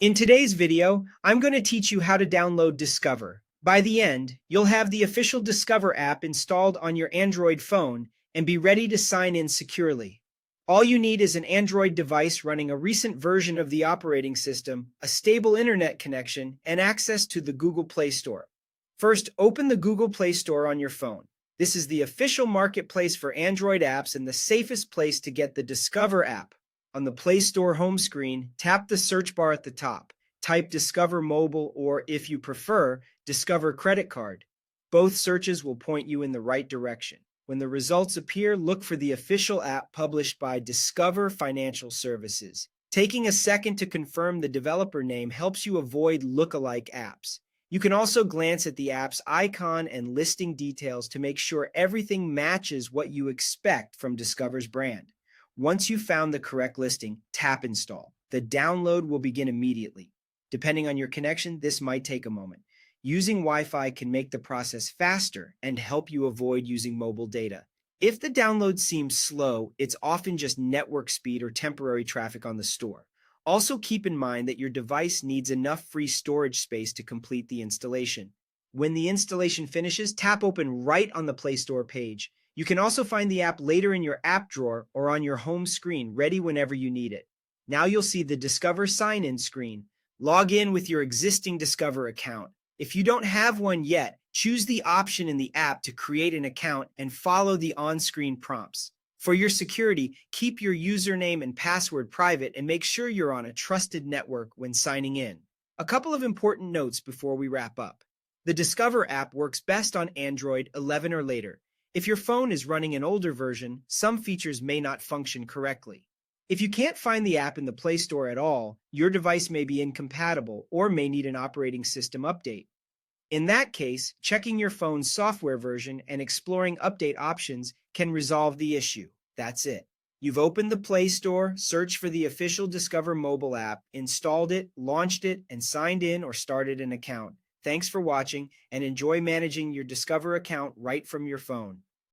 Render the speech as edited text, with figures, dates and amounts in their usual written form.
In today's video, I'm going to teach you how to download Discover. By the end, you'll have the official Discover app installed on your Android phone and be ready to sign in securely. All you need is an Android device running a recent version of the operating system, a stable internet connection, and access to the Google Play Store. First, open the Google Play Store on your phone. This is the official marketplace for Android apps and the safest place to get the Discover app. On the Play Store home screen, tap the search bar at the top. Type Discover Mobile or, if you prefer, Discover Credit Card. Both searches will point you in the right direction. When the results appear, look for the official app published by Discover Financial Services. Taking a second to confirm the developer name helps you avoid lookalike apps. You can also glance at the app's icon and listing details to make sure everything matches what you expect from Discover's brand. Once you've found the correct listing, tap Install. The download will begin immediately. Depending on your connection, this might take a moment. Using Wi-Fi can make the process faster and help you avoid using mobile data. If the download seems slow, it's often just network speed or temporary traffic on the store. Also keep in mind that your device needs enough free storage space to complete the installation. When the installation finishes, tap Open right on the Play Store page. You can also find the app later in your app drawer or on your home screen, ready whenever you need it. Now you'll see the Discover sign-in screen. Log in with your existing Discover account. If you don't have one yet, choose the option in the app to create an account and follow the on-screen prompts. For your security, keep your username and password private and make sure you're on a trusted network when signing in. A couple of important notes before we wrap up. The Discover app works best on Android 11 or later. If your phone is running an older version, some features may not function correctly. If you can't find the app in the Play Store at all, your device may be incompatible or may need an operating system update. In that case, checking your phone's software version and exploring update options can resolve the issue. That's it. You've opened the Play Store, searched for the official Discover mobile app, installed it, launched it, and signed in or started an account. Thanks for watching, and enjoy managing your Discover account right from your phone.